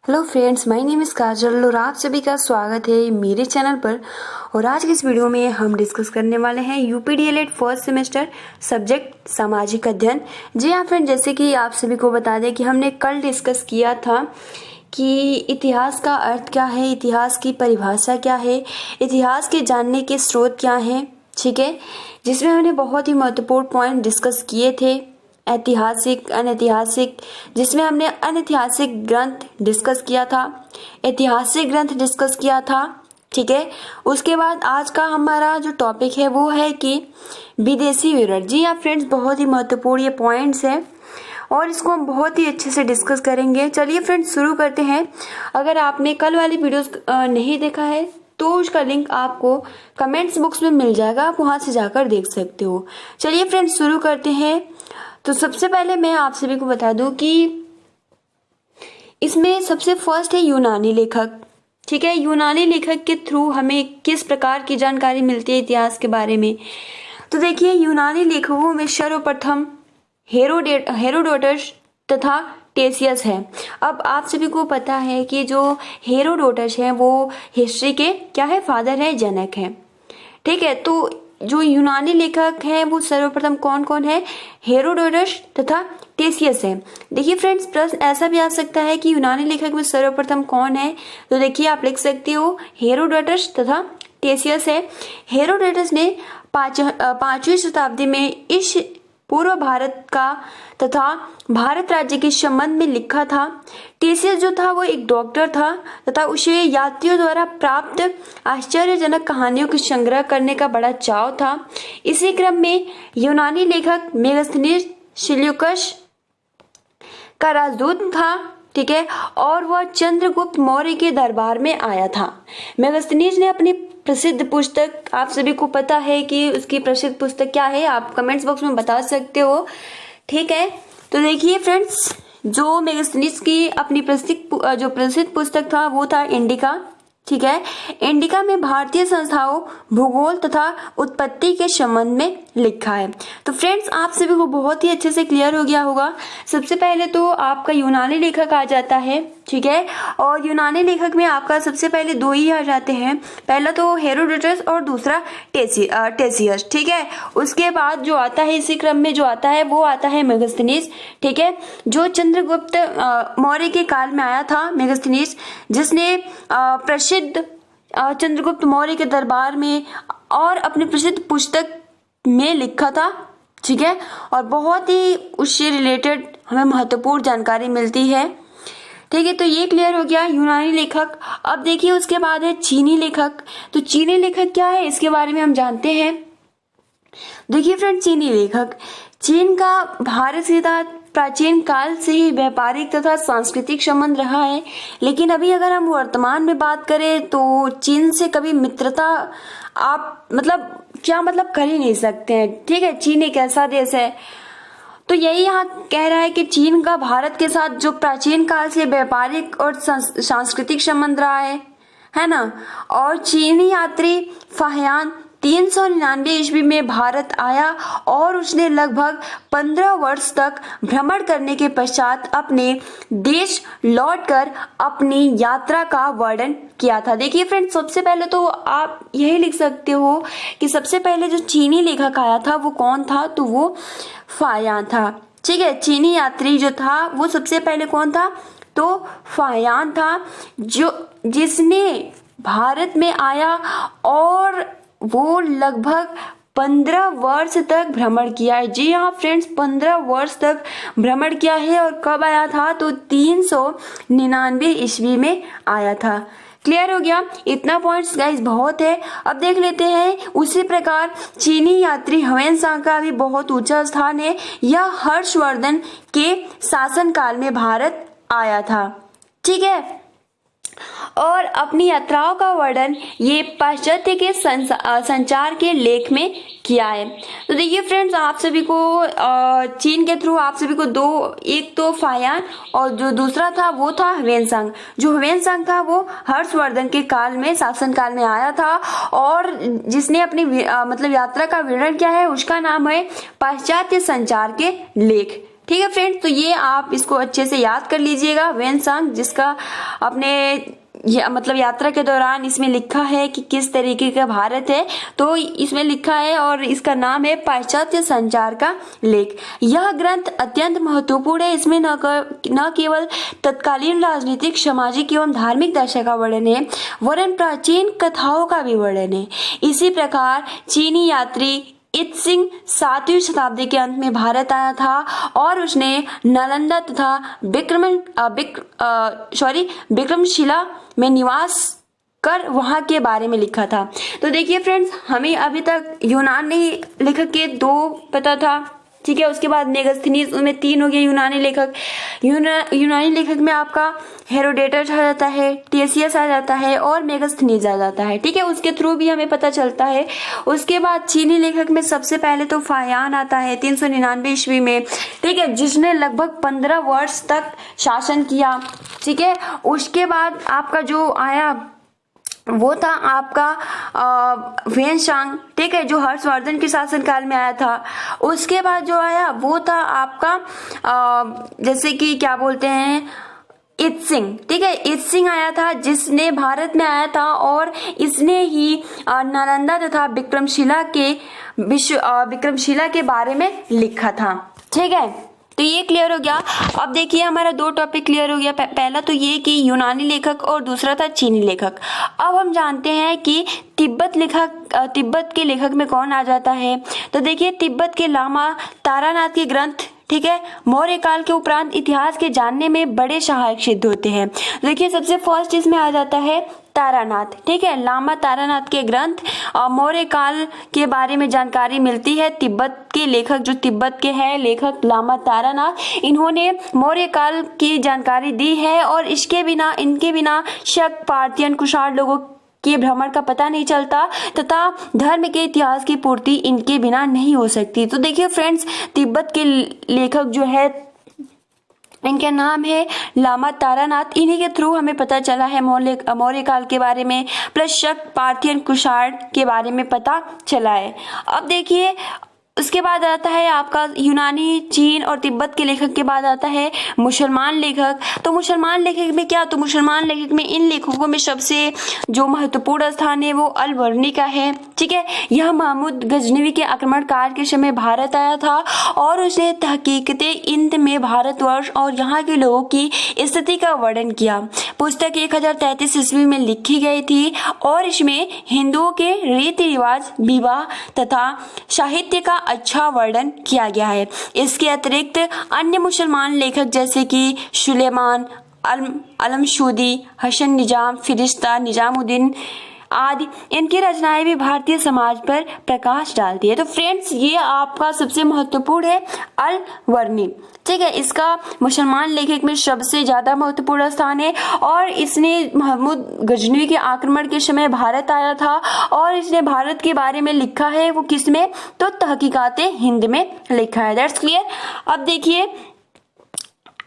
Hello friends, my name is Kajal और आप सभी का स्वागत है मेरे चैनल पर। और आज की इस वीडियो में हम डिस्कस करने वाले हैं यूपीडीएलएड फर्स्ट सेमेस्टर सब्जेक्ट सामाजिक अध्ययन। जी हाँ फ्रेंड, जैसे कि आप सभी को बता दें कि हमने कल डिस्कस किया था कि इतिहास का अर्थ क्या है, इतिहास की परिभाषा क्या है, इतिहास के जानने के स्रोत क्या हैं, ठीक है, जिसमें हमने बहुत ही महत्वपूर्ण पॉइंट डिस्कस किए थे। ऐतिहासिक, अनैतिहासिक, जिसमें हमने अनैतिहासिक ग्रंथ डिस्कस किया था, ऐतिहासिक ग्रंथ डिस्कस किया था, ठीक है। उसके बाद आज का हमारा जो टॉपिक है वो है कि विदेशी विवरण। जी हाँ फ्रेंड्स, बहुत ही महत्वपूर्ण ये पॉइंट्स हैं और इसको हम बहुत ही अच्छे से डिस्कस करेंगे। चलिए फ्रेंड्स शुरू करते हैं। अगर आपने कल वाली वीडियोस नहीं देखा है तो उसका लिंक आपको कमेंट्स बॉक्स में मिल जाएगा, आप वहां से जाकर देख सकते हो। चलिए फ्रेंड्स शुरू करते हैं। तो सबसे पहले मैं आप सभी को बता दूं कि इसमें सबसे फर्स्ट है यूनानी लेखक, ठीक है। यूनानी लेखक के थ्रू हमें किस प्रकार की जानकारी मिलती है इतिहास के बारे में। तो देखिए, यूनानी लेखकों में सर्वप्रथम हेरोडोटस तथा टेसियस है। अब आप सभी को पता है कि जो हेरोडोटस है वो हिस्ट्री के क्या है, फादर है, जनक है, ठीक है। तो जो यूनानी लेखक हैं वो सर्वप्रथम कौन कौन है, हेरोडोटस तथा टेसियस है। देखिए फ्रेंड्स, प्रश्न ऐसा भी आ सकता है कि यूनानी लेखक में सर्वप्रथम कौन है, तो देखिए आप लिख सकते हो हेरोडोटस तथा टेसियस है। हेरोडोटस ने 5वीं शताब्दी में इस पूर्व भारत का तथा भारत राज्य के संबंध में लिखा था। टेसियस जो था वो एक डॉक्टर था तथा उसे यात्रियों द्वारा प्राप्त आश्चर्यजनक कहानियों की संग्रह करने का बड़ा चाव था। इसी क्रम में यूनानी लेखक मेगास्थनीज सिल्यूकस का राजदूत था, ठीक है, और वह चंद्रगुप्त मौर्य के दरबार में आया था। मेगास्थनीज ने अपनी प्रसिद्ध पुस्तक, आप सभी को पता है कि उसकी प्रसिद्ध पुस्तक क्या है, आप कमेंट्स बॉक्स में बता सकते हो, ठीक है। तो देखिए फ्रेंड्स, जो मेगास्थनीज की अपनी प्रसिद्ध पुस्तक था वो था इंडिका, ठीक है। इंडिका में भारतीय संस्थाओं, भूगोल तथा उत्पत्ति के संबंध में लिखा है। तो फ्रेंड्स, आप सभी को बहुत ही अच्छे से क्लियर हो गया होगा। सबसे पहले तो आपका यूनानी लेखक आ जाता है, ठीक है, और यूनानी लेखक में आपका सबसे पहले दो ही आ जाते हैं, पहला तो हेरोडोटस और दूसरा टेसियस, ठीक है। उसके बाद जो आता है इसी क्रम में जो आता है वो आता है मेगास्थनीज, ठीक है, जो चंद्रगुप्त मौर्य के काल में आया था। मेगास्थनीज जिसने प्रसिद्ध चंद्रगुप्त मौर्य के दरबार में और अपनी प्रसिद्ध पुस्तक में लिखा था, ठीक है, और बहुत ही उससे रिलेटेड हमें महत्वपूर्ण जानकारी मिलती है, ठीक है। तो ये क्लियर हो गया यूनानी लेखक। अब देखिए उसके बाद है चीनी लेखक। तो चीनी लेखक क्या है इसके बारे में हम जानते हैं। देखिए फ्रेंड, चीनी लेखक, चीन का भारत से प्राचीन काल से ही व्यापारिक तथा सांस्कृतिक संबंध रहा है, लेकिन अभी अगर हम वर्तमान में बात करें तो चीन से कभी मित्रता आप मतलब कर ही नहीं सकते हैं, ठीक है। चीन एक ऐसा देश है, तो यही यहाँ कह रहा है कि चीन का भारत के साथ जो प्राचीन काल से व्यापारिक और सांस्कृतिक संबंध रहा है ना। और चीनी यात्री फाहियान 399 ईस्वी में भारत आया और उसने लगभग 15 वर्ष तक भ्रमण करने के पश्चात अपने देश लौटकर अपनी यात्रा का वर्णन किया था। देखिए फ्रेंड्स, सबसे पहले तो आप यही लिख सकते हो कि सबसे पहले जो चीनी लेखक आया था वो कौन था, तो वो फाहियान था, ठीक है। चीनी यात्री जो था वो सबसे पहले कौन था, तो फाहियान था, जिसने भारत में आया और वो लगभग 15 वर्ष तक भ्रमण किया है। जी हाँ फ्रेंड्स, 15 वर्ष तक भ्रमण किया है। और कब आया था, तो 399 ईस्वी में आया था। क्लियर हो गया, इतना पॉइंट्स गाइस बहुत है। अब देख लेते हैं उसी प्रकार चीनी यात्री ह्वेनसांग का भी बहुत ऊंचा स्थान है। यह हर्षवर्धन के शासनकाल में भारत आया था, ठीक है, और अपनी यात्राओं का वर्णन ये पाश्चात्य के संचार के लेख में किया है। तो देखिए फ्रेंड्स, आप सभी को चीन के थ्रू आप सभी को दो, एक तो फाहियान और जो दूसरा था वो था ह्वेनसांग। जो ह्वेनसांग था वो हर्षवर्धन के काल में, शासन काल में आया था और जिसने अपनी यात्रा का विवरण किया है उसका नाम है पाश्चात्य संचार के लेख, ठीक है फ्रेंड्स, तो ये आप इसको अच्छे से याद कर लीजिएगा। वेनसांग जिसका अपने मतलब यात्रा के दौरान इसमें लिखा है कि किस तरीके का भारत है, तो इसमें लिखा है और इसका नाम है पाश्चात्य संचार का लेख। यह ग्रंथ अत्यंत महत्वपूर्ण है। इसमें न केवल तत्कालीन राजनीतिक, सामाजिक एवं धार्मिक दशा का वर्णन है, वरन प्राचीन कथाओं का भी वर्णन है। इसी प्रकार चीनी यात्री इत्सिंग 7वीं शताब्दी के अंत में भारत आया था और उसने नालंदा तथा विक्रमशिला में निवास कर वहां के बारे में लिखा था। तो देखिए फ्रेंड्स, हमें अभी तक यूनानी लेखक के 2 पता था, ठीक है। उसके बाद मेगास्थनीज, उनमें 3 हो गए यूनानी लेखक। यूनानी लेखक में आपका हेरोडेटस आ जाता है, टेसियस आ जाता है और मेगास्थनीज आ जाता है, ठीक है। उसके थ्रू भी हमें पता चलता है। उसके बाद चीनी लेखक में सबसे पहले तो फायान आता है 399 ईस्वी में, ठीक है, जिसने लगभग 15 वर्ष तक शासन किया, ठीक है। उसके बाद आपका जो आया वो था आपका वेनसांग, ठीक है, जो हर्षवर्धन के शासनकाल में आया था। उसके बाद जो आया वो था आपका जैसे कि क्या बोलते हैं, इत्सिंग, ठीक है, इत्सिंग आया था जिसने भारत में आया था और इसने ही नालंदा तथा विक्रमशिला के बारे में लिखा था, ठीक है। तो ये क्लियर हो गया। अब देखिए हमारा 2 टॉपिक क्लियर हो गया। पहला तो ये कि यूनानी लेखक और दूसरा था चीनी लेखक। अब हम जानते हैं कि तिब्बत के लेखक में कौन आ जाता है। तो देखिए तिब्बत के लामा तारानाथ के ग्रंथ, ठीक है, मौर्य काल के उपरांत इतिहास के जानने में बड़े सहायक सिद्ध होते हैं। देखिए सबसे फर्स्ट इसमें आ जाता है तारानाथ, ठीक है, लामा तारानाथ के ग्रंथ मौर्य काल के बारे में जानकारी मिलती है। तिब्बत के लेखक, जो तिब्बत के हैं लेखक लामा तारानाथ, इन्होंने मौर्य काल की जानकारी दी है और इनके बिना शक, पार्थियन, कुषाण लोगों के भ्रमण का पता नहीं चलता तथा धर्म के इतिहास की पूर्ति इनके बिना नहीं हो सकती। तो देखिए फ्रेंड्स, तिब्बत के लेखक जो है इनका नाम है लामा तारानाथ। इन्हीं के थ्रू हमें पता चला है मौर्य काल के बारे में, प्लस शक, पार्थियन, कुषाण के बारे में पता चला है। अब देखिए उसके बाद आता है आपका यूनानी, चीन और तिब्बत के लेखक के बाद आता है मुसलमान लेखक। तो मुसलमान लेखक में क्या, तो मुसलमान लेखक में इन लेखकों में सबसे जो महत्वपूर्ण स्थान है वो अल बर्नी का है, ठीक है। यह महमूद गजनवी के आक्रमण काल के समय भारत आया था और उसने तहकीकते इंद में भारतवर्ष और यहाँ के लोगों की स्थिति का वर्णन किया। पुस्तक 1033 ईस्वी में लिखी गई थी और इसमें हिंदुओं के रीति रिवाज, विवाह तथा साहित्य का अच्छा वर्णन किया गया है। इसके अतिरिक्त अन्य मुसलमान लेखक जैसे कि सुलेमान, अलमशूदी, हसन निजाम, फिरिश्ता, निजामुद्दीन आदि, इनकी रचनाएं भी भारतीय समाज पर प्रकाश डालती है। तो फ्रेंड्स ये आपका सबसे महत्वपूर्ण है अल वर्नी, ठीक है। इसका मुसलमान लेखक में सबसे ज्यादा महत्वपूर्ण स्थान है और इसने महमूद गजनवी के आक्रमण के समय भारत आया था और इसने भारत के बारे में लिखा है। वो किसमें, तो तहकीकाते हिंद में लिखा है। That's clear. अब देखिए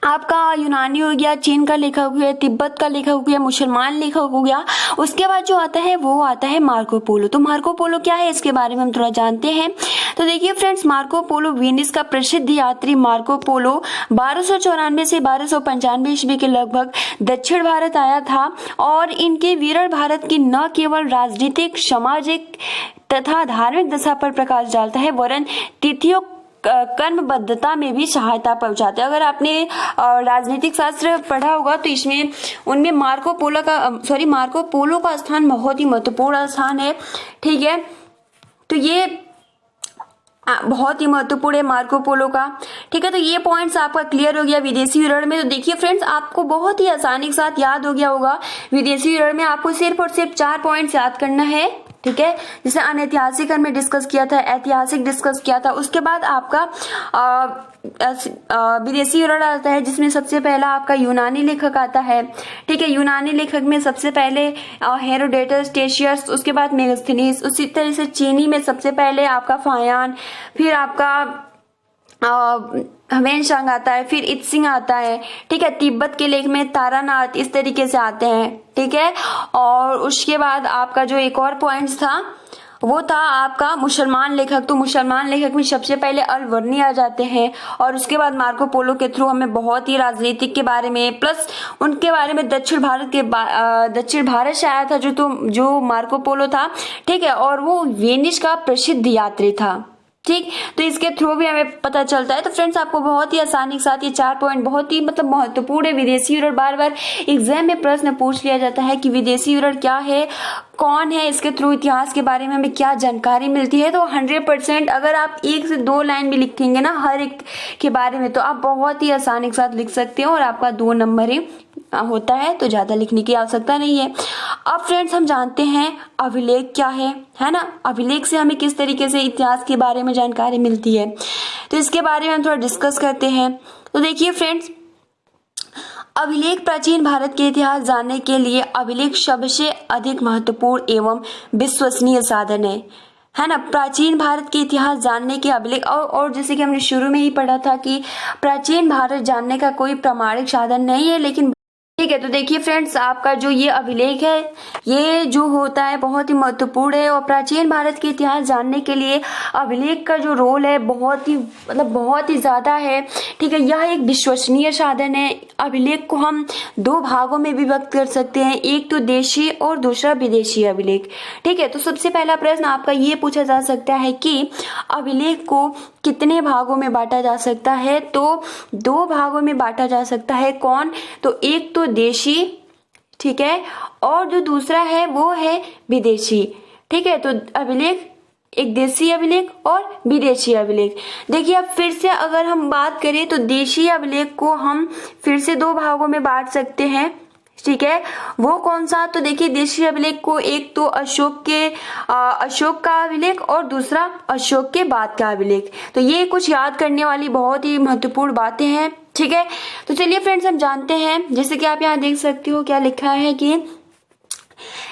आपका यूनानी हो गया, चीन का लेखक हो गया, तिब्बत का लेखक हो गया, मुसलमान लेखक हो गया। उसके बाद जो आता है वो आता है मार्को पोलो। तो मार्को पोलो क्या है, इसके बारे में हम थोड़ा जानते हैं। तो देखिए फ्रेंड्स, मार्को पोलो वेनिस का प्रसिद्ध यात्री मार्को पोलो 1294 से 1295 ईस्वी के लगभग दक्षिण भारत आया था और इनके विरल भारत की न केवल राजनीतिक, सामाजिक तथा धार्मिक दशा पर प्रकाश डालता है, वरन तिथियों कर्मबद्धता में भी सहायता पहुंचाते हैं। अगर आपने राजनीतिक शास्त्र पढ़ा होगा तो इसमें उनमें मार्को पोलो का स्थान बहुत ही महत्वपूर्ण स्थान है, ठीक है। तो ये बहुत ही महत्वपूर्ण है मार्को पोलो का, ठीक है। तो ये पॉइंट्स आपका क्लियर हो गया विदेशी विवरण में। तो देखिए फ्रेंड्स, आपको बहुत ही आसानी के साथ याद हो गया होगा। विदेशी विवरण में आपको सिर्फ और सिर्फ 4 पॉइंट्स याद करना है, ठीक है। जैसे अनैतिहासिक हमने डिस्कस किया था, ऐतिहासिक डिस्कस किया था। उसके बाद आपका विदेशी विवरण आता है जिसमें सबसे पहला आपका यूनानी लेखक आता है, ठीक है। यूनानी लेखक में सबसे पहले हेरोडेटस, टेशियस, उसके बाद मेगास्थनीज। उसी तरह से चीनी में सबसे पहले आपका फायान, फिर आपका वेनसांग आता है, फिर इत्सिंग आता है, ठीक है। तिब्बत के लेख में तारानाथ, इस तरीके से आते हैं, ठीक है। और उसके बाद आपका जो एक और पॉइंट्स था वो था आपका मुसलमान लेखक। तो मुसलमान लेखक में सबसे पहले अल-वर्नी आ जाते हैं और उसके बाद मार्को पोलो के थ्रू हमें बहुत ही राजनीतिक के बारे में, प्लस उनके बारे में दक्षिण भारत से आया था जो मार्को पोलो था, ठीक है, और वो वेनिस का प्रसिद्ध यात्री था, ठीक। तो इसके थ्रू भी हमें पता चलता है। तो फ्रेंड्स आपको बहुत ही आसानी के साथ ये 4 पॉइंट बहुत ही महत्वपूर्ण है। विदेशी विवरण बार बार एग्जाम में प्रश्न पूछ लिया जाता है कि विदेशी विवरण क्या है, कौन है, इसके थ्रू इतिहास के बारे में हमें क्या जानकारी मिलती है। तो 100% अगर आप 1 से 2 लाइन भी लिखेंगे ना हर एक के बारे में, तो आप बहुत ही आसानी के साथ लिख सकते हो और आपका 2 नंबर ही होता है, तो ज्यादा लिखने की आवश्यकता नहीं है। अब फ्रेंड्स हम जानते हैं अभिलेख क्या है ना। अभिलेख से हमें किस तरीके से इतिहास के बारे में जानकारी मिलती है, तो इसके बारे में हम थोड़ा डिस्कस करते हैं। तो देखिए फ्रेंड्स, अभिलेख प्राचीन भारत के इतिहास जानने के लिए अभिलेख सबसे अधिक महत्वपूर्ण एवं विश्वसनीय साधन है ना। प्राचीन भारत के इतिहास जानने के अभिलेख और जैसे कि हमने शुरू में ही पढ़ा था कि प्राचीन भारत जानने का कोई प्रामाणिक साधन नहीं है, लेकिन ठीक है। तो देखिए फ्रेंड्स, आपका जो ये अभिलेख है, ये जो होता है बहुत ही महत्वपूर्ण है और प्राचीन भारत के इतिहास जानने के लिए अभिलेख का जो रोल है बहुत ही ज्यादा है, ठीक है। यह एक विश्वसनीय साधन है। अभिलेख को हम 2 भागों में विभक्त कर सकते हैं, एक तो देशी और दूसरा विदेशी अभिलेख, ठीक है। तो सबसे पहला प्रश्न आपका ये पूछा जा सकता है कि अभिलेख को कितने भागों में बांटा जा सकता है, तो 2 भागों में बांटा जा सकता है। कौन? तो एक तो देशी, ठीक है, और जो दूसरा है वो है विदेशी, ठीक है। तो अभिलेख, एक देशी अभिलेख और विदेशी अभिलेख। देखिए अब फिर से अगर हम बात करें तो देशी अभिलेख को हम फिर से 2 भागों में बांट सकते हैं, ठीक है। वो कौन सा? तो देखिए देशी अभिलेख को एक तो अशोक का अभिलेख और दूसरा अशोक के बाद का अभिलेख। तो ये कुछ याद करने वाली बहुत ही महत्वपूर्ण बातें हैं, ठीक है। तो चलिए फ्रेंड्स हम जानते हैं, जैसे कि आप यहाँ देख सकते हो क्या लिखा है कि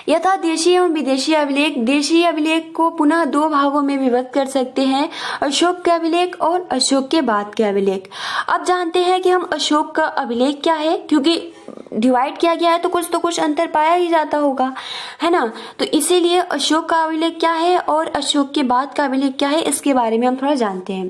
यथा देशी एवं विदेशी अभिलेख। देशी अभिलेख को पुनः 2 भागों में विभक्त कर सकते हैं, अशोक के अभिलेख और अशोक के बाद के अभिलेख। अब जानते हैं कि हम अशोक का अभिलेख क्या है, क्योंकि डिवाइड किया गया है तो कुछ अंतर पाया ही जाता होगा, है ना। तो इसीलिए अशोक का अभिलेख क्या है और अशोक के बाद का अभिलेख क्या है, इसके बारे में हम थोड़ा जानते हैं।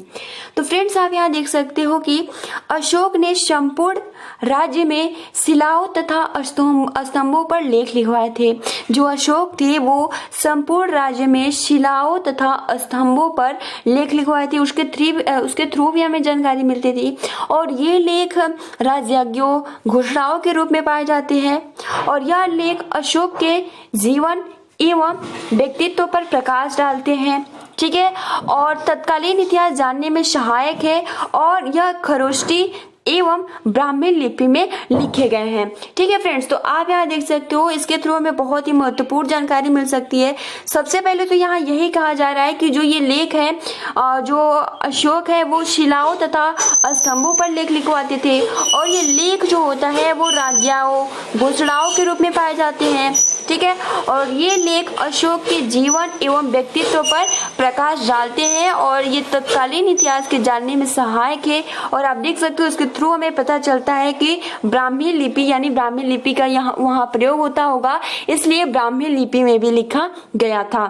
तो फ्रेंड्स आप यहाँ देख सकते हो कि अशोक ने संपूर्ण राज्य में शिलाओं तथा स्तंभों पर लेख लिखवाए थे। जो अशोक थे वो संपूर्ण राज्य में शिलाओं तथा स्तंभों पर लेख लिखवाए थे। उसके थ्रू भी हमें जानकारी मिलती थी और ये लेख राजयज्ञों, घोषणाओं के रूप में पाए जाते हैं और यह लेख अशोक के जीवन एवं व्यक्तित्व पर प्रकाश डालते हैं, ठीक है, और तत्कालीन इतिहास जानने में सहायक है और यह खरोष्टी एवं ब्राह्मी लिपि में लिखे गए हैं, ठीक है फ्रेंड्स। तो आप यहाँ देख सकते हो इसके थ्रू हमें बहुत ही महत्वपूर्ण जानकारी मिल सकती है। सबसे पहले तो यहाँ यही कहा जा रहा है कि जो ये लेख है, जो अशोक है वो शिलाओं तथा स्तंभों पर लेख लिखवाते थे और ये लेख जो होता है वो राज्यों, घोषणाओं के रूप में पाए जाते हैं, ठीक है, और ये लेख अशोक के जीवन एवं व्यक्तित्व पर प्रकाश डालते हैं और ये तत्कालीन इतिहास के जानने में सहायक है। और आप देख सकते हो इसके थ्रू हमें पता चलता है कि ब्राह्मी लिपि यानी ब्राह्मी लिपि का यहाँ वहाँ प्रयोग होता होगा, इसलिए ब्राह्मी लिपि में भी लिखा गया था,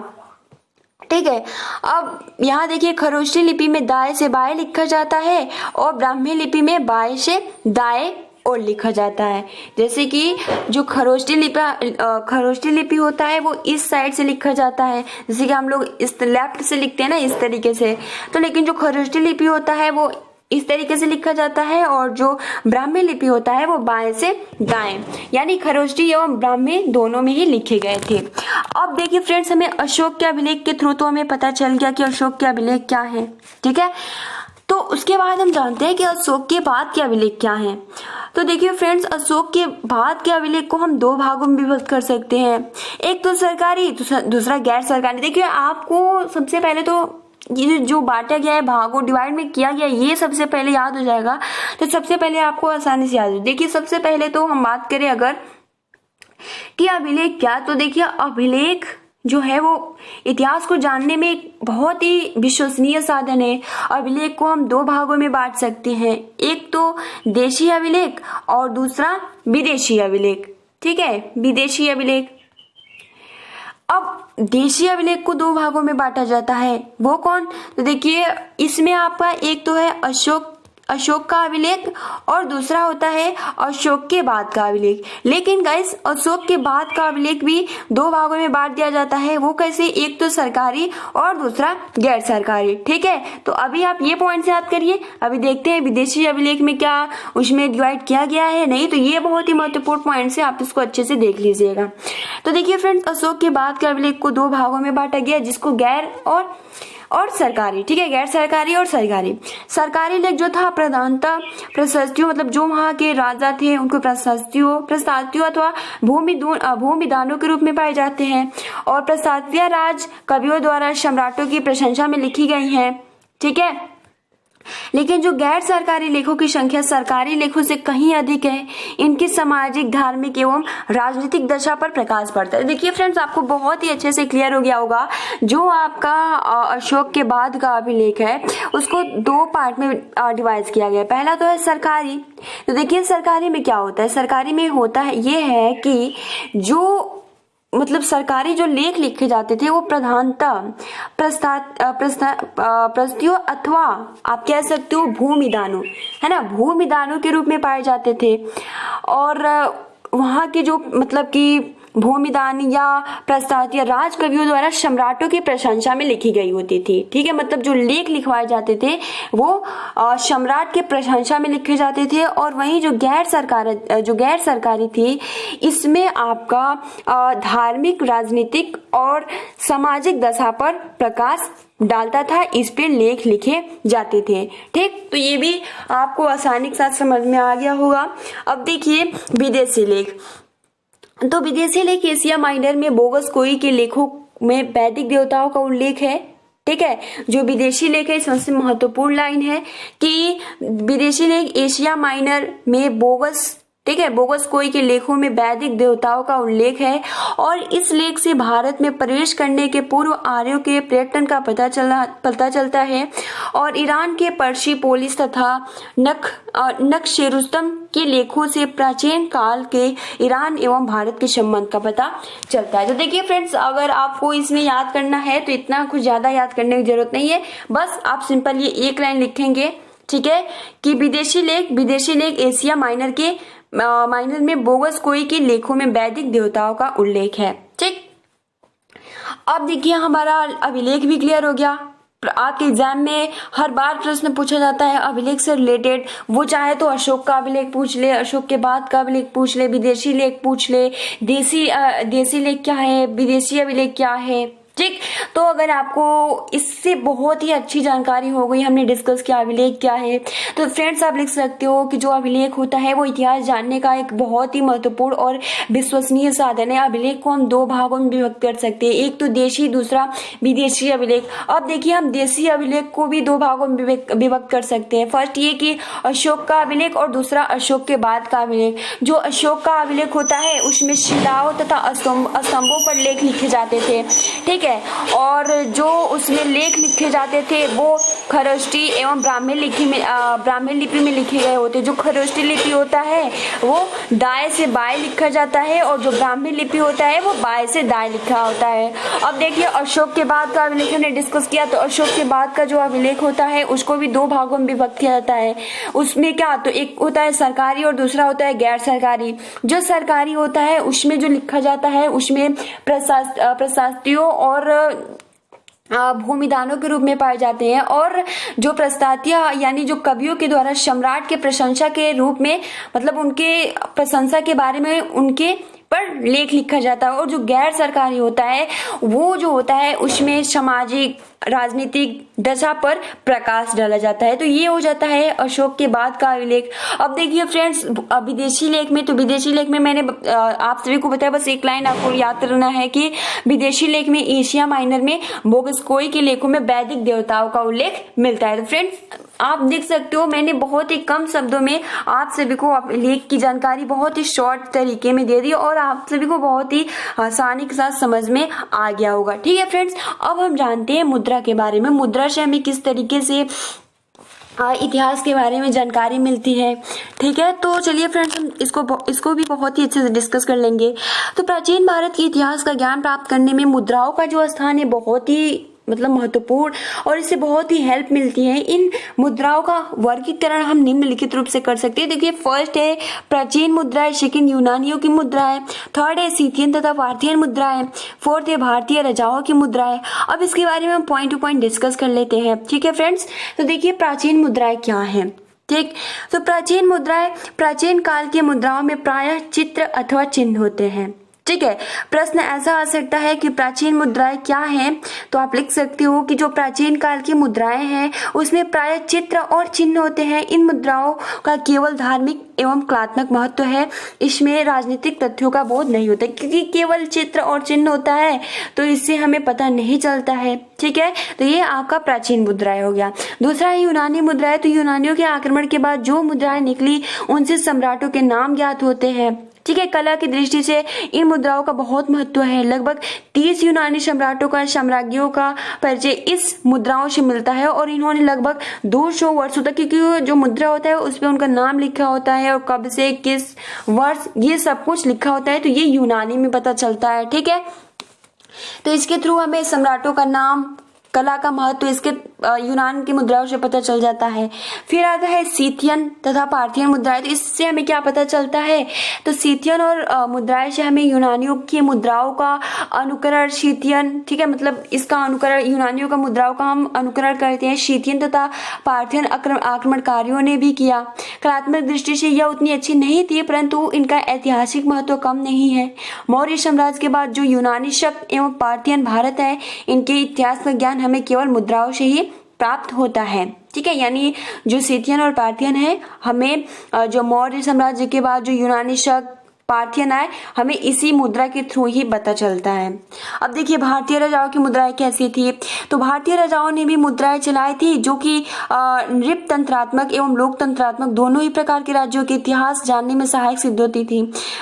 ठीक है। अब यहाँ देखिए खरोष्टी लिपि में दाएं से बाएं लिखा जाता है और ब्राह्मी लिपि में बाएं से दाएं और लिखा जाता है। जैसे कि जो खरोष्टी लिपि होता है वो इस साइड से लिखा जाता है, जैसे कि हम लोग इस लेफ्ट से लिखते हैं ना इस तरीके से, तो लेकिन जो खरोष्टी लिपि होता है वो इस तरीके से लिखा जाता है और जो ब्राह्मी लिपि होता है वो बाएं से दाएं, यानी खरोष्टी एवं ब्राह्मी दोनों में ही लिखे गए थे। अब देखिए फ्रेंड्स, हमें अशोक के अभिलेख के थ्रू तो हमें पता चल गया कि अशोक के अभिलेख क्या है, ठीक है। तो उसके बाद हम जानते हैं कि अशोक के बाद के अभिलेख क्या हैं। तो देखिए फ्रेंड्स, अशोक के बाद के अभिलेख को हम 2 भागों में विभक्त कर सकते हैं, एक तो सरकारी, दूसरा गैर सरकारी। देखिए आपको सबसे पहले तो ये जो बांटा गया है भागों, डिवाइड में किया गया, ये सबसे पहले याद हो जाएगा। तो सबसे पहले आपको आसानी से याद हो। देखिए सबसे पहले तो हम बात करें अगर कि अभिलेख क्या, तो देखिए अभिलेख जो है वो इतिहास को जानने में एक बहुत ही विश्वसनीय साधन है। अभिलेख को हम 2 भागों में बांट सकते हैं, एक तो देशी अभिलेख और दूसरा विदेशी अभिलेख, ठीक है, विदेशी अभिलेख। अब देशी अभिलेख को दो भागों में बांटा जाता है, वो कौन? तो देखिए इसमें आपका एक तो है अशोक का अभिलेख और दूसरा होता है अशोक के बाद का अभिलेख। लेकिन गाइस अशोक के बाद का अभिलेख भी दो भागों में बांट दिया जाता है, वो कैसे? एक तो सरकारी और दूसरा गैर सरकारी। ठीक है, तो अभी आप ये पॉइंट याद करिए। अभी देखते हैं विदेशी अभिलेख में क्या उसमें डिवाइड किया गया है, नहीं तो ये बहुत ही महत्वपूर्ण पॉइंट है, आप इसको अच्छे से देख लीजिएगा। तो देखिए फ्रेंड्स, अशोक के बाद के अभिलेख को दो भागों में बांटा गया, जिसको गैर और सरकारी। ठीक है, गैर सरकारी और सरकारी। सरकारी लेख जो था प्रधानतः प्रशस्तियों, मतलब जो वहाँ के राजा थे उनको प्रशस्तियों अथवा भूमिदानों के रूप में पाए जाते हैं, और प्रशस्तियां राज कवियों द्वारा सम्राटों की प्रशंसा में लिखी गई हैं। ठीक है, लेकिन जो गैर सरकारी लेखों की संख्या सरकारी लेखों से कहीं अधिक है। इनकी सामाजिक, धार्मिक एवं राजनीतिक दशा पर प्रकाश पड़ता है। देखिए फ्रेंड्स, आपको बहुत ही अच्छे से क्लियर हो गया होगा, जो आपका अशोक के बाद का अभिलेख है उसको दो पार्ट में डिवाइड किया गया है। पहला तो है सरकारी। तो देखिए सरकारी में क्या होता है? सरकारी में होता है ये है कि जो मतलब सरकारी जो लेख लिखे जाते थे वो प्रधानतः प्रशस्तियों अथवा आप कह सकते हो भूमिदानों, है ना, भूमिदानों के रूप में पाए जाते थे। और वहाँ की जो मतलब कि भूमिदान या प्रशस्ति या राज कवियों द्वारा सम्राटों की प्रशंसा में लिखी गई होती थी। ठीक है, मतलब जो लेख लिखवाए जाते थे वो सम्राट के प्रशंसा में लिखे जाते थे। और वहीं जो गैर सरकारी थी, इसमें आपका धार्मिक, राजनीतिक और सामाजिक दशा पर प्रकाश डालता था, इस पे लेख लिखे जाते थे। ठीक, तो ये भी आपको आसानी के साथ समझ में आ गया होगा। अब देखिए विदेशी लेख। तो विदेशी लेख एशिया माइनर में बोगस कोई के लेखों में वैदिक देवताओं का उल्लेख है। ठीक है, जो विदेशी लेख है सबसे महत्वपूर्ण लाइन है कि विदेशी लेख एशिया माइनर में बोगस, ठीक है, बोगस कोई के लेखों में वैदिक देवताओं का उल्लेख है। और इस लेख से भारत में प्रवेश करने के पूर्व आर्यों के पर्यटन का पता चलता है, और ईरान के पर्शी, पोलिस तथा नक्शेरुस्तम के लेखों से प्राचीन काल के ईरान एवं भारत के संबंध का पता चलता है। तो देखिए फ्रेंड्स, अगर आपको इसमें याद करना है तो इतना कुछ ज्यादा याद करने की जरूरत नहीं है, बस आप सिंपल ये एक लाइन लिखेंगे। ठीक है, कि विदेशी लेख एशिया माइनर में बोगस कोई के लेखों में वैदिक देवताओं का उल्लेख है। ठीक, अब देखिए हमारा अभिलेख भी क्लियर हो गया। आपके एग्जाम में हर बार प्रश्न पूछा जाता है अभिलेख से रिलेटेड, वो चाहे तो अशोक का अभिलेख पूछ ले, अशोक के बाद का अभिलेख पूछ ले, विदेशी लेख पूछ ले, देशी लेख क्या है, विदेशी अभिलेख क्या है। ठीक, तो अगर आपको इससे बहुत ही अच्छी जानकारी हो गई, हमने डिस्कस किया अभिलेख क्या है, तो फ्रेंड्स आप लिख सकते हो कि जो अभिलेख होता है वो इतिहास जानने का एक बहुत ही महत्वपूर्ण और विश्वसनीय साधन है। अभिलेख को हम दो भागों में विभक्त कर सकते हैं, एक तो देशी, दूसरा विदेशी अभिलेख। अब देखिए हम देशी अभिलेख को भी दो भागों में विभक्त कर सकते हैं। फर्स्ट ये कि अशोक का अभिलेख और दूसरा अशोक के बाद का अभिलेख। जो अशोक का अभिलेख होता है उसमें शिलाओं तथा स्तंभों पर लेख लिखे जाते थे। ठीक है, और जो उसमें लेख लिखे जाते थे वो खरोष्टी एवं ब्राह्मी लिपि में लिखे गए होते। जो खरोष्टी लिपि होता है वो दाएं से बाएं लिखा जाता है, और जो ब्राह्मी लिपि होता है वो बाएं से दाएं लिखा होता है। अब देखिए अशोक के बाद का अभिलेख हमने डिस्कस किया, तो अशोक के बाद का जो अभिलेख होता है उसको भी दो भागों में विभक्त किया जाता है। उसमें क्या, तो एक होता है सरकारी और दूसरा होता है गैर सरकारी। जो सरकारी होता है उसमें जो लिखा जाता है उसमें प्रशस्तियों और भूमिदानों के रूप में पाए जाते हैं, और जो प्रशस्तियां यानी जो कवियों के द्वारा सम्राट के प्रशंसा के रूप में, मतलब उनके प्रशंसा के बारे में उनके पर लेख लिखा जाता है। और जो गैर सरकारी होता है वो जो होता है उसमें सामाजिक, राजनीतिक दशा पर प्रकाश डाला जाता है। तो ये हो जाता है अशोक के बाद का अभिलेख। अब देखिए फ्रेंड्स, विदेशी लेख में, तो विदेशी लेख में मैंने आप सभी को बताया, बस एक लाइन आपको याद रखना है कि विदेशी लेख में एशिया माइनर में बोगस कोई के लेखों में वैदिक देवताओं का उल्लेख मिलता है। तो फ्रेंड्स आप देख सकते हो मैंने बहुत ही कम शब्दों में आप सभी को लेख की जानकारी बहुत ही शॉर्ट तरीके में दे दी, और आप सभी को बहुत ही आसानी के साथ समझ में आ गया होगा। ठीक है फ्रेंड्स, अब हम जानते हैं मुद्रा के बारे में। मुद्रा से हमें किस तरीके से इतिहास के बारे में जानकारी मिलती है। ठीक है, तो चलिए फ्रेंड्स हम इसको भी बहुत ही अच्छे से डिस्कस कर लेंगे। तो प्राचीन भारत के इतिहास का ज्ञान प्राप्त करने में मुद्राओं का जो स्थान है बहुत ही महत्वपूर्ण और इससे बहुत ही हेल्प मिलती है। इन मुद्राओं का वर्गीकरण हम निम्नलिखित रूप से कर सकते हैं। देखिए, फर्स्ट है प्राचीन मुद्राएं, सेकंड यूनानियों की मुद्राएं, थर्ड है सीथियन तथा पार्थियन मुद्राएं, फोर्थ है भारतीय राजाओं की मुद्राएं। अब इसके बारे में हम पॉइंट टू पॉइंट डिस्कस कर लेते हैं। ठीक है फ्रेंड्स, तो देखिए प्राचीन मुद्राएं क्या है। ठीक, तो प्राचीन मुद्राएं प्राचीन काल की मुद्राओं में प्रायः चित्र अथवा चिन्ह होते हैं। ठीक है, प्रश्न ऐसा आ सकता है कि प्राचीन मुद्राएं क्या हैं, तो आप लिख सकते हो कि जो प्राचीन काल की मुद्राएं हैं उसमें प्राय चित्र और चिन्ह होते हैं। इन मुद्राओं का केवल धार्मिक एवं कलात्मक महत्व है, इसमें राजनीतिक तथ्यों का बोध नहीं होता, क्योंकि केवल चित्र और चिन्ह होता है तो इससे हमें पता नहीं चलता है। ठीक है, तो ये आपका प्राचीन मुद्राएं हो गया। दूसरा है यूनानी मुद्राएं। तो यूनानियों के आक्रमण के बाद जो मुद्राएं निकली उनसे सम्राटों के नाम ज्ञात होते हैं। ठीक है, कला की दृष्टि से इन मुद्राओं का बहुत महत्व है। लगभग 30 यूनानी सम्राटों का साम्राज्यों का परिचय इस मुद्राओं से मिलता है और इन्होंने लगभग 200 वर्षों तक, क्योंकि जो मुद्रा होता है उस पर उनका नाम लिखा होता है और कब से किस वर्ष ये सब कुछ लिखा होता है, तो ये यूनानी में पता चलता है। ठीक है, तो इसके थ्रू हमें सम्राटों का नाम, कला का महत्व इसके यूनान की मुद्राओं से पता चल जाता है। फिर आता है सीथियन तथा पार्थियन मुद्राएं। तो इससे हमें क्या पता चलता है, तो सीथियन और मुद्राएं से हमें यूनानियों की मुद्राओं का अनुकरण, सीथियन, ठीक है, मतलब इसका अनुकरण, यूनानियों का मुद्राओं का हम अनुकरण करते हैं। सीथियन तथा पार्थियन आक्रमणकारियों ने भी किया। कलात्मक दृष्टि से यह उतनी अच्छी नहीं थी, परंतु इनका ऐतिहासिक महत्व कम नहीं है। मौर्य साम्राज्य के बाद जो यूनानी शक एवं पार्थियन भारत है, इनके इतिहास का ज्ञान हमें केवल मुद्राओं से ही प्राप्त होता है। ठीक है, यानी जो सीथियन और पार्थियन है, हमें जो मौर्य साम्राज्य के बाद जो यूनानी शक, पार्थियन आए, हमें इसी मुद्रा के थ्रू ही पता चलता है। अब देखिए भारतीय राजाओं की मुद्राएं कैसी थी। तो भारतीय राजाओं ने भी मुद्राएं चलाई थी जो कि नृपतंत्रात्मक एवं लोकतंत्रात्मक दोनों ही प्रकार के राज्यों के इतिहास जानने में सहायक सिद्ध होती थी।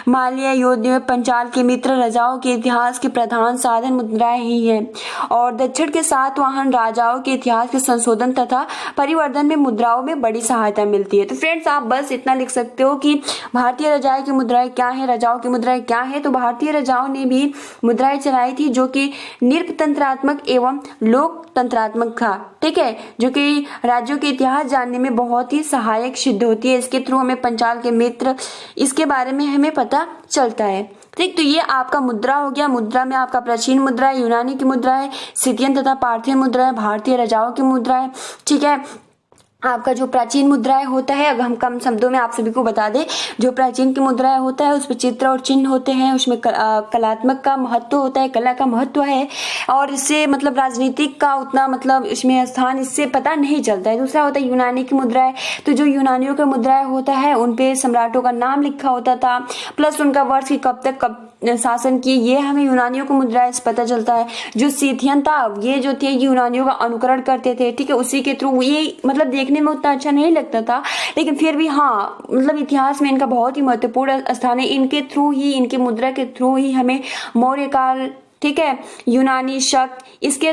मालय, योध्या, पंचाल के मित्र राजाओं के इतिहास के प्रधान साधन मुद्राएं ही है और दक्षिण के सातवाहन राजाओं के इतिहास के संशोधन तथा परिवर्धन में मुद्राओं में बड़ी सहायता मिलती है। तो फ्रेंड्स आप बस इतना लिख सकते हो कि भारतीय राजाओं की मुद्राएं क्या है, राजाओं की मुद्राएं क्या है। तो भारतीय राजाओं ने भी मुद्राएं चलाई थी जो कि नृपतंत्रात्मक एवं लोकतंत्रात्मक था। ठीक है, जो कि राज्यों के इतिहास जानने में बहुत ही सहायक सिद्ध होती है। इसके थ्रू हमें पंचाल के मित्र, इसके बारे में हमें पता चलता है। ठीक, तो ये आपका मुद्रा हो गया। मुद्रा में आपका प्राचीन मुद्रा है, यूनानी की मुद्रा है, सीथियन तथा पार्थियन मुद्रा है, भारतीय राजाओं की मुद्रा है। ठीक है, आपका जो प्राचीन मुद्राएं होता है, अगर हम कम शब्दों में आप सभी को बता दें, जो प्राचीन की मुद्राएं होता है उसमें चित्र और चिन्ह होते हैं, उसमें कलात्मक का महत्व होता है, कला का महत्व है और इससे मतलब राजनीतिक का उतना मतलब इसमें स्थान इससे पता नहीं चलता है। दूसरा होता है यूनानी की मुद्राएं। तो जो यूनानियों का मुद्राएं होता है उन पे सम्राटों का नाम लिखा होता था, प्लस उनका वर्ष की कब तक कब शासन किए, ये हमें यूनानियों को मुद्राएं से पता चलता है। जो सीथियन था, ये जो थे यूनानियों का अनुकरण करते थे। ठीक है, उसी के थ्रू ये मतलब देखने में उतना अच्छा नहीं लगता था, लेकिन फिर भी हाँ मतलब इतिहास में इनका बहुत ही महत्वपूर्ण स्थान है। इनके थ्रू ही, इनके मुद्रा के थ्रू ही हमें मौर्य काल, ठीक है, यूनानी शक, इसके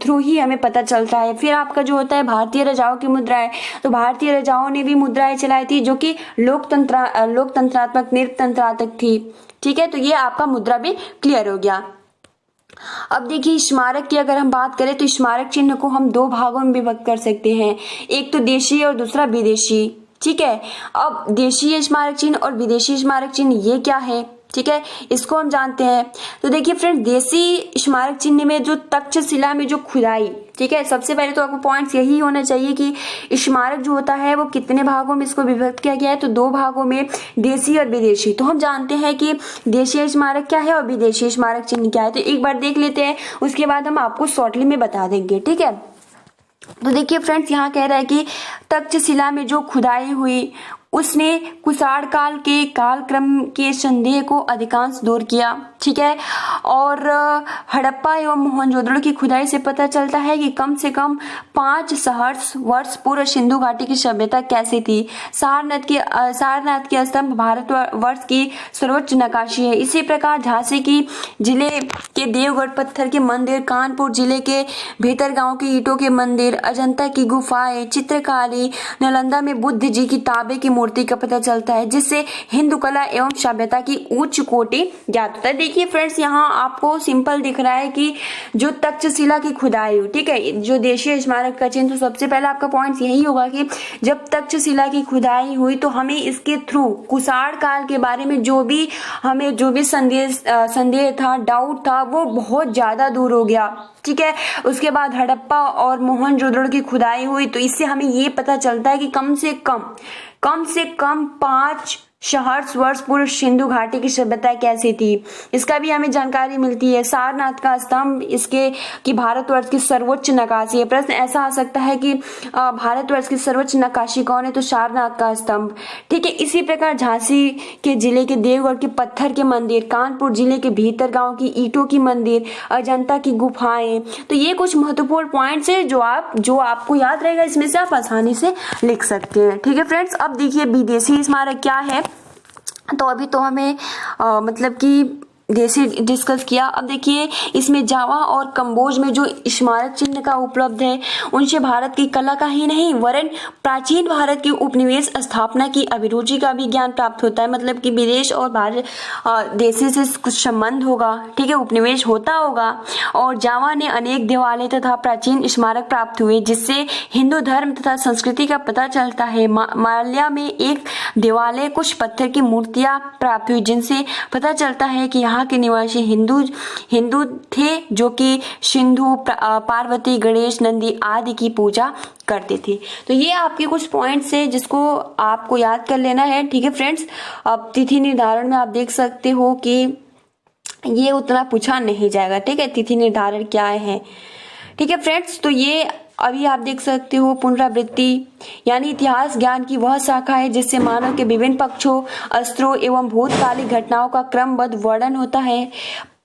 थ्रू ही हमें पता चलता है। फिर आपका जो होता है भारतीय राजाओं की मुद्राएं। तो भारतीय राजाओं ने भी मुद्राएं चलाई थी जो कि लोकतंत्रात्मक, नृपतंत्रात्मक थी। ठीक है, तो ये आपका मुद्रा भी क्लियर हो गया। अब देखिए स्मारक की अगर हम बात करें तो स्मारक चिन्ह को हम दो भागों में विभक्त कर सकते हैं, एक तो देशी और दूसरा विदेशी। ठीक है, अब देशीय स्मारक चिन्ह और विदेशी स्मारक चिन्ह ये क्या है, ठीक है, इसको हम जानते हैं। तो देखिए फ्रेंड, देशी स्मारक चिन्ह में जो तक्षशिला में जो खुदाई, ठीक है, सबसे पहले तो आपको पॉइंट्स यही होना चाहिए कि स्मारक जो होता है वो कितने भागों में इसको विभक्त किया गया है, तो दो भागों में, देशी और विदेशी। तो हम जानते हैं कि देशीय स्मारक क्या है और विदेशी स्मारक चिन्ह क्या है। तो एक बार देख लेते हैं, उसके बाद हम आपको शॉर्टली में बता देंगे। ठीक है, तो देखिए फ्रेंड्स, यहाँ कह रहा है कि तक्षशिला में जो खुदाई हुई उसने कुषाण काल के कालक्रम के संदेह को अधिकांश दूर किया। ठीक है। और हड़प्पा एवं मोहनजोदड़ो की खुदाई से पता चलता है कि कम से कम 5 सहस्र वर्ष पूर्व सिंधु घाटी की सभ्यता कैसी थी। सारनाथ की स्तंभ भारतवर्ष की सर्वोच्च नक्काशी है। इसी प्रकार झांसी की जिले के देवगढ़ पत्थर के मंदिर, कानपुर जिले के भीतरगांव के ईंटों के मंदिर, अजंता की गुफाएं, चित्रकारी, नालंदा में बुद्ध जी की तांबे की मूर्ति का पता चलता है, जिससे हिंदू कला एवं सभ्यता की उच्च कोटि ज्ञात होता है। देखिए फ्रेंड्स, यहाँ आपको सिंपल दिख रहा है कि जो तक्षशिला की खुदाई हुई, ठीक है, जो देशीय स्मारक का चिन्ह, तो सबसे पहले आपका पॉइंट यही होगा कि जब तक्षशिला की खुदाई हुई तो हमें इसके थ्रू कुषाण काल के बारे में जो भी संदेह था, डाउट था, वो बहुत ज्यादा दूर हो गया। ठीक है। उसके बाद हड़प्पा और मोहनजोदड़ो की खुदाई हुई तो इससे हमें ये पता चलता है कि कम से कम 5 सहस्र वर्ष पूर्व सिंधु घाटी की सभ्यता कैसी थी, इसका भी हमें जानकारी मिलती है। सारनाथ का स्तंभ इसके कि भारतवर्ष की सर्वोच्च नक्काशी है। प्रश्न ऐसा आ सकता है कि भारतवर्ष की सर्वोच्च नक्काशी कौन है, तो सारनाथ का स्तंभ। ठीक है। इसी प्रकार झांसी के जिले के देवगढ़ के पत्थर के मंदिर, कानपुर जिले के भीतरगांव की ईंटों की मंदिर, अजंता की गुफाएं, तो ये कुछ महत्वपूर्ण पॉइंट्स है जो आपको याद रहेगा, इसमें से आप आसानी से लिख सकते हैं। ठीक है फ्रेंड्स, अब देखिए विदेशी स्मारक क्या है। तो अभी तो हमें मतलब कि देशी डिस्कस किया। अब देखिए इसमें जावा और कंबोज में जो स्मारक चिन्ह का उपलब्ध है, उनसे भारत की कला का ही नहीं वरन प्राचीन भारत की उपनिवेश स्थापना की अभिरुचि का भी ज्ञान प्राप्त होता है। मतलब कि विदेश और भारत देशी से कुछ संबंध होगा, ठीक है, उपनिवेश होता होगा। और जावा ने अनेक देवालय तथा प्राचीन स्मारक प्राप्त हुए, जिससे हिंदू धर्म तथा संस्कृति का पता चलता है। माल्या में एक देवालय, कुछ पत्थर की मूर्तियां प्राप्त हुई, जिनसे पता चलता है कि के निवासी हिंदू थे, जो कि सिंधु, पार्वती, गणेश, नंदी आदि की पूजा करते थे। तो ये आपके कुछ पॉइंट्स हैं जिसको आपको याद कर लेना है। ठीक है फ्रेंड्स, अब तिथि निर्धारण में आप देख सकते हो कि ये उतना पूछा नहीं जाएगा। ठीक है, तिथि निर्धारण क्या है। ठीक है फ्रेंड्स, तो ये अभी आप देख सकते हो पुनरावृत्ति यानी इतिहास ज्ञान की वह शाखा है जिससे मानव के विभिन्न पक्षों, अस्त्रों एवं भूतकालिक घटनाओं का क्रमबद्ध वर्णन होता है।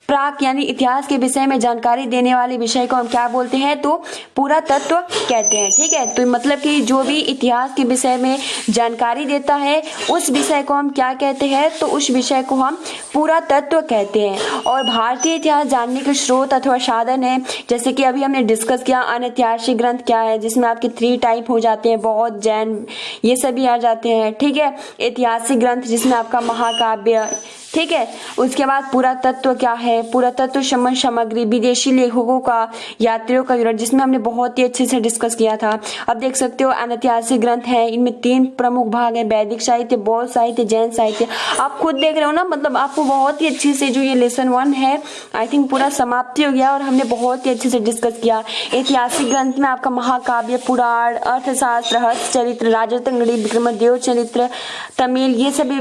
प्राक यानी इतिहास के विषय में जानकारी देने वाले विषय को हम क्या बोलते हैं, तो पुरातत्व कहते हैं। ठीक है, तो मतलब कि जो भी इतिहास के विषय में जानकारी देता है उस विषय को हम क्या कहते हैं, तो उस विषय को हम पुरातत्व कहते हैं। और भारतीय इतिहास जानने के स्रोत अथवा साधन है, जैसे कि अभी हमने डिस्कस किया अनैतिहासिक ग्रंथ क्या है, जिसमें आपके 3 टाइप हो जाते हैं, बौद्ध, जैन, ये सभी आ जाते हैं। ठीक है, ऐतिहासिक ग्रंथ जिसमें आपका महाकाव्य, ठीक है। उसके बाद पुरातत्व क्या है, पुरातत्व संबंध सामग्री, विदेशी लेखकों का, यात्रियों का विवरण, जिसमें हमने बहुत ही अच्छे से डिस्कस किया था। अब देख सकते हो अनैतिहासिक ग्रंथ है, इनमें 3 प्रमुख भाग है, वैदिक साहित्य, बौद्ध साहित्य, जैन साहित्य। आप खुद देख रहे हो ना, मतलब आपको बहुत ही अच्छे से जो ये लेसन 1 है आई थिंक पूरा समाप्ति हो गया और हमने बहुत ही अच्छे से डिस्कस किया। ऐतिहासिक ग्रंथ में आपका महाकाव्य, पुराण, अर्थशास्त्र, हस्तचरित्र, राजतंगड़ी, विक्रमोदय चरित्र, तमिल, ये सभी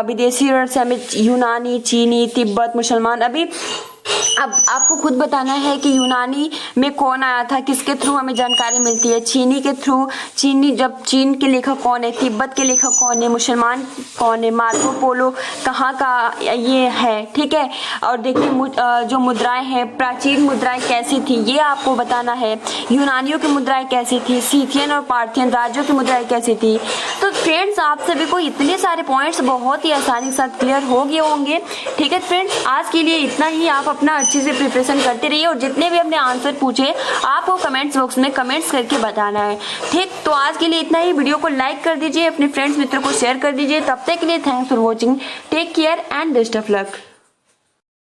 विदेशी यूनानी, चीनी, तिब्बत, मुसलमान। अब आपको खुद बताना है कि यूनानी में कौन आया था, किसके थ्रू हमें जानकारी मिलती है, चीनी के थ्रू, जब चीन के लेखक कौन है, तिब्बत के लेखक कौन है, मुसलमान कौन है, मार्को पोलो कहाँ का ये है। ठीक है, और देखिए जो मुद्राएं हैं, प्राचीन मुद्राएं कैसी थी ये आपको बताना है, यूनानियों की मुद्राएं कैसी थी, सीथियन और पार्थियन राज्यों की मुद्राएं कैसी थी। तो फ्रेंड्स, आप सभी को इतने सारे पॉइंट्स बहुत ही आसानी के साथ क्लियर हो गए होंगे। ठीक है फ्रेंड्स, आज के लिए इतना ही। आप अपना अच्छे से प्रिपरेशन करते रहिए और जितने भी हमने आंसर पूछे आपको कमेंट्स बॉक्स में कमेंट्स करके बताना है। ठीक, तो आज के लिए इतना ही। वीडियो को लाइक कर दीजिए, अपने फ्रेंड्स मित्रों को शेयर कर दीजिए। तब तक के लिए thanks for watching, take care and best of luck.